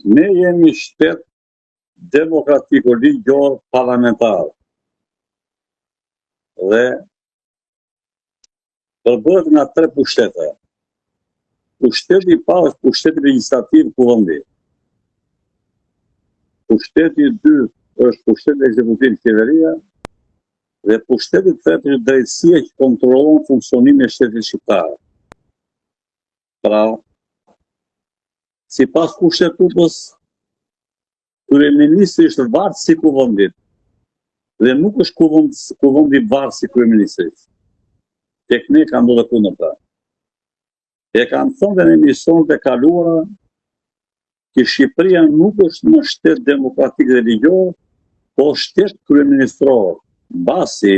Ne jemi shtet demokratiko ligjor parlamentar. Dhe përbëhet nga 3 pushtete. Pushteti I parë është pushteti legjislativ kuvendi. Pushteti I dytë është pushteti ekzekutiv qeveria dhe pushteti I tretë është drejtësia që kontrollon funksionimin e shtetit shqiptar. Pra, sipas kushtetutës, kryeministri është varësi I kuvendit dhe nuk është kuvendi varësi I kryeministrit. Tek ne ka ndodhur kundërta. E kanë thënë në emisionet e kaluara që Shqipëria nuk është më shtet demokratik dhe ligjor, po shtet kryeministror. Mbasi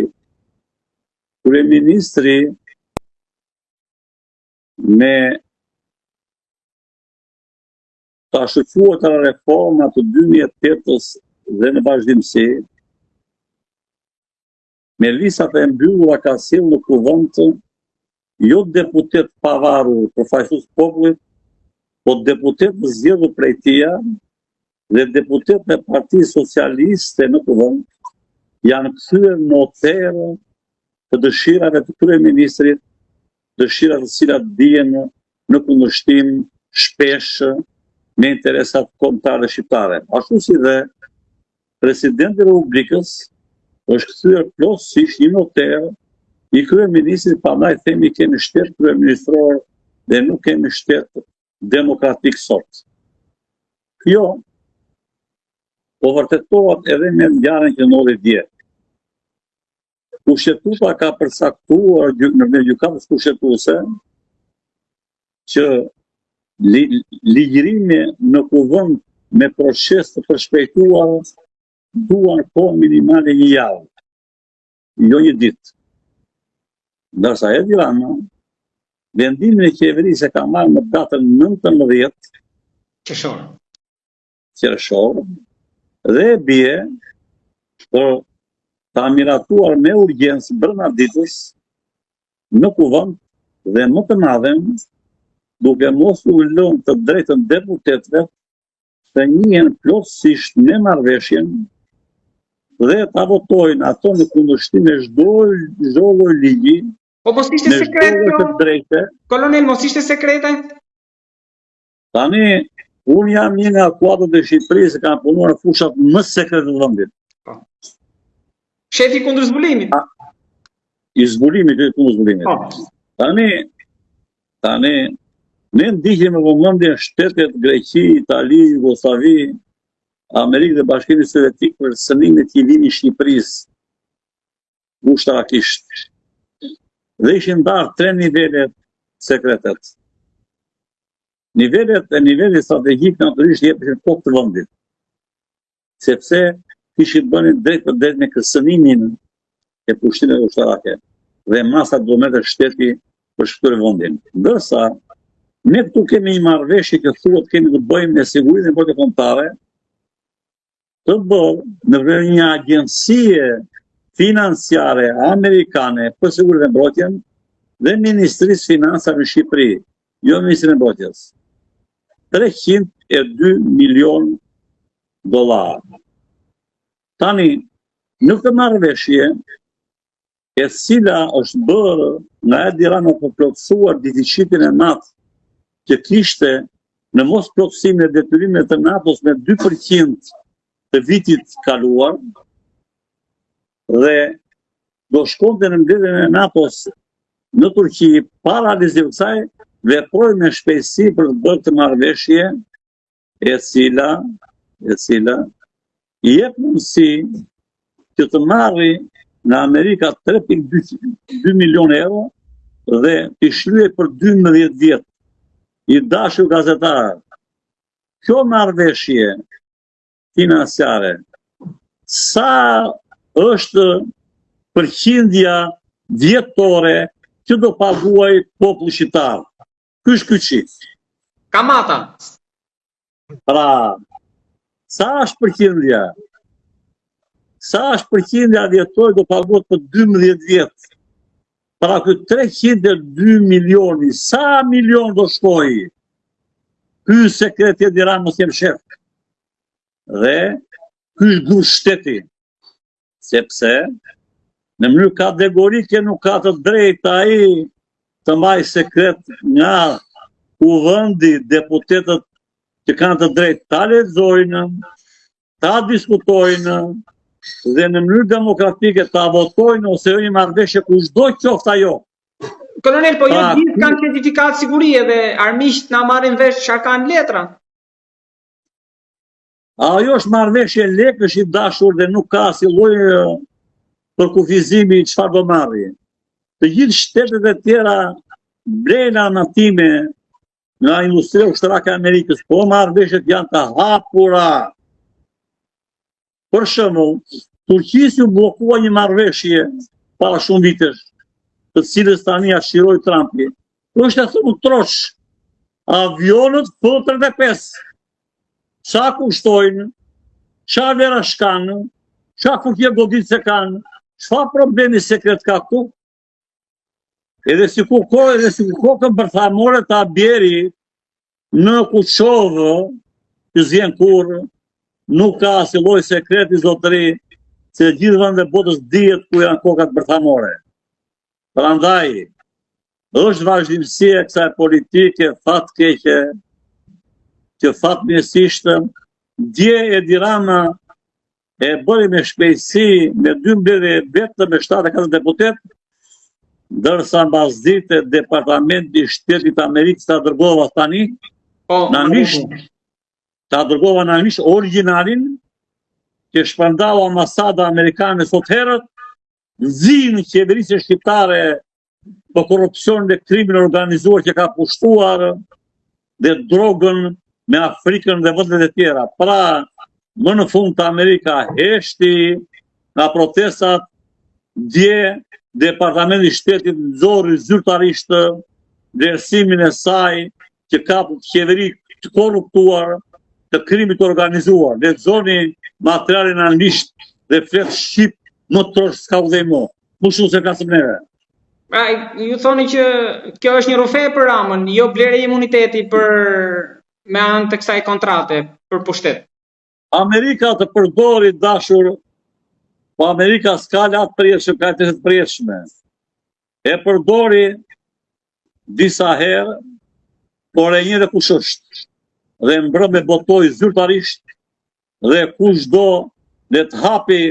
kryeministri me ta shqyrtuar të reforma të 2008-s dhe në vazhdimsi, me listat e mbyllura ka sjellë në kuvend jo deputet pavarur përfaqësues popullit, po deputet zgjedhur prej tija dhe deputet me Partisë Socialiste në kuvend janë kthyer noterë të dëshirave të kryeministrit, dëshira të cilat bien në kundërshtim shpesh me interesat kombëtare shqiptare. Ashtu si dhe presidenti I Republikës është kthyer plotësisht një noterë I kryeministrit, prandaj themi kemi shtet kryeministror dhe nuk kemi shtet demokratik sot. Kjo po vërtetohet edhe me ngjarjen që ndodhi dje. Kushtetuta ka përcaktuar në gjykatës kushtetuese që ligjërimi në kuvend me proces të përshpejtuar duan kohë minimale 1 javë, jo 1 ditë. Ndërsa Edi Rama, vendimin e qeverisë e ka marrë në datën 19 qershor dhe bie për ta miratuar me urgjencë brenda ditës në kuvend dhe më të madhen duke mos u lënë të drejtën deputetëve të njihen plotësisht me marrëveshjen dhe ta votojnë ato në kundërshtim me çdo lloj ligji. Po mos ishte sekret, kolonel, mos ishte sekrete? Tani, unë jam një nga kuadrët e Shqipërisë që kanë punuar në fushat më sekrete të vendit. Shefi kundër zbulimit? I zbulimit, kundër zbulimit. Tani, ne ndiqim me vëmendje shtetet Greqi, Itali, Jugosllavi, Amerikë dhe Bashkimi Sovjetik për sënimet që I vinin Shqipërisë ushtarakisht. Dhe ishin ndarë 3 nivelet sekretet. Niveli strategjik natyrisht jepeshin kokë të vendit. Sepse kishin bënë drejt për drejt me kësënimin e pushtimeve ushtarake dhe masa kilometër shteti për shkëtyrë vendin. Ndërsa ne këtu kemi një marrëveshje që thuhet kemi të bëjmë me sigurinë e importit kombëtare, të bërë në një agjencie financiare amerikane për sigurinë e mbrojtjen dhe Ministrisë Financave në Shqipëri, jo Ministrinë e Mbrojtjes. $302 milion. Tani, në këtë marrëveshje, e cila është bërë nga Edi Rama për plotësuar deficitin e natë që kishte në mos plotësimin e detyrimeve të NATO-s me 2% të vitit kaluar dhe do shkonte në mbledhjen e NATO-s në Turqi para realizimit të saj, veproi me shpejtësi për të bërë të marrëveshje e cila I jep mundësi që të marrë nga Amerika 3,2 milion euro dhe I shlyej për 12 vjet. I dashur gazetar, kjo marrëveshje financiare, sa është përqindja vjetore që do paguaj populli shqiptar? Ky është kyçi. Kamata. Pra, sa është përqindja? Sa është përqindja vjetore do paguhet për 12 vjet? Pra këtë 302 milioni, sa milion do shkojë? ky sekret i Iran mos jem shef. Dhe ky është shteti. Sepse në mënyrë kategorike nuk ka të drejtë ai të mbaj sekret nga kuvendi, deputetët që kanë të drejtë ta lexojnë, ta diskutojnë dhe në mënyrë demokratike ta votojnë ose një marrëveshje kushdo qoftë ajo. Kolonel, po jo gjithë kanë certifikat sigurie dhe armiqt na marrin vesh çka kanë letra. Ajo është marrëveshje lekësh i dashur dhe nuk ka si lloj përkufizimi çfarë do marrë. Të gjithë shtetet e tjera blejnë anatime nga industria ushtarake e Amerikës, po marrëveshjet janë të hapura. Për shembull, Turqisë u bllokua një marrëveshje para shumë vitesh, të cilës tani ja shiroi Trumpi. Është ashtu u trosh. Avionët F-35. Qa kushtojnë, qa vera shkanë, qa fuqie goditse kanë, çfarë problemi sekret ka këtu? Edhe si kokën bërthamore ta bjeri në Kuçovë, që zjen kur, nuk ka si lloj sekreti zotëri, se gjithë vendet botës dihet ku janë kokat bërthamore. Prandaj, është vazhdimësia e kësaj politike fatkeqe, që fatmirësisht dje Edi Rama e bëri me shpejtësi me 2 mbledhje vetëm me 74 deputet, ndërsa mbasdite Departamenti i Shtetit Amerikës ta dërgova tani ta dërgova nanisht origjinalin që shpërndau ambasada amerikane sot herët, nxinë qeverisë shqiptare për korrupsion dhe krimin organizuar që ka pushtuar dhe drogën me Afrikën dhe vendet e tjera. Pra, më në fund të Amerika heshti nga protestat, dje Departamenti i Shtetit nxorri zyrtarisht vlerësimin e saj që ka qeveri të korruptuar, të krimit organizuar. Lexoni materialin anglisht dhe flet shqip më trosh s'ka u dhe mo. Pushu se klasëm neve. Ju thoni që kjo është një rufe për Ramën, jo blerje imuniteti me anë të kësaj kontrate për pushtet. Amerika të përdori dashur, po Amerika s'ka latë përjetshme, ka të përjetshme. E përdori disa herë, por e një dhe kush është. Dhe mbrëm e botoj zyrtarisht dhe kush do dhe të hapi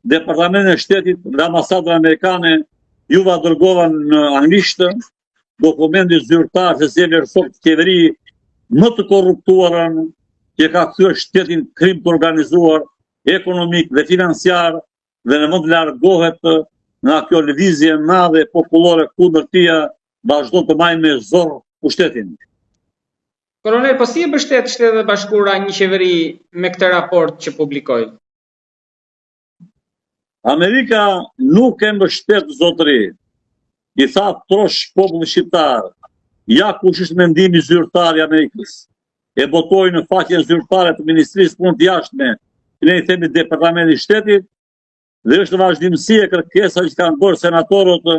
Departamentin e Shtetit dhe ambasadën amerikane, juva dërgovan në anglisht dokumenti zyrtar se si e vlerëson qeveri më të korruptuarën që ka kthyer shtetin krim të organizuar, ekonomik dhe financiar dhe në mund të largohet nga kjo lëvizje madhe popullore kundër tij vazhdon të marrë me zor pushtetin. Kolonel, po si e mbështet Shtetet e Bashkuara një qeveri me këtë raport që publikoi? Amerika nuk e mbështet zotëri. I tha trosh popullin shqiptar. Ja kush është mendimi zyrtar i Amerikës. E botoi në faqen zyrtare të Ministrisë Punë të Jashtme, ne i themi Departamenti i Shtetit, dhe është vazhdimësi e kërkesa që kanë bërë senatorët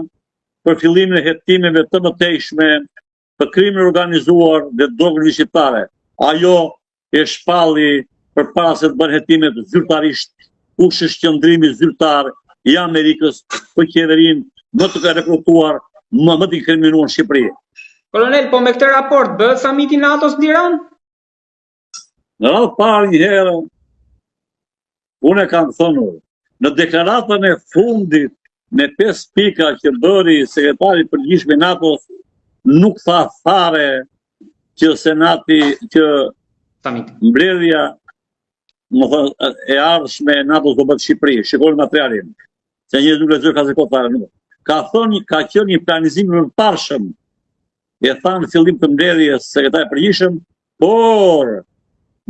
për fillimin e hetimeve të mëtejshme për krimin organizuar dhe drogën shqiptare. Ajo e shpalli përpara se të bën hetimet zyrtarisht, kush është qëndrimi zyrtar i Amerikës për qeverinë më të rekrutuar, më të inkriminuar në Shqipëri. Kolonel, po me këtë raport bëhet samiti NATO-s në Tiranë? Në radhë parë një herë, unë e kam thënë, në deklaratën e fundit me 5 pika që bëri sekretari përgjithshëm i NATO-s, nuk tha fare që senati, që mbledhja e ardhshme e NATO-s do bëhet Shqipëri. Shikoni materialin, se një nuk lexoj ka se fare nuk. Ka thënë, ka qenë një planizim i përparshëm, e thanë fillim të mbledhjes sekretari përgjithshëm, por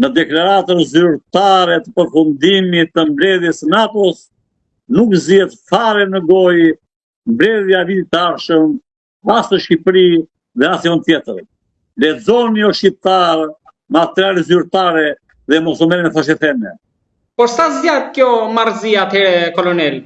në deklaratën zyrtare të përfundimit të mbledhjes NATO-s nuk zihet fare në gojë mbledhja vitit të ardhshëm as në Shqipëri dhe as në tjetër. Lexoni o shqiptar materiale zyrtare dhe mos u merrni me fashëtheme. Por sa zgjat kjo marrëzi atëherë, kolonel?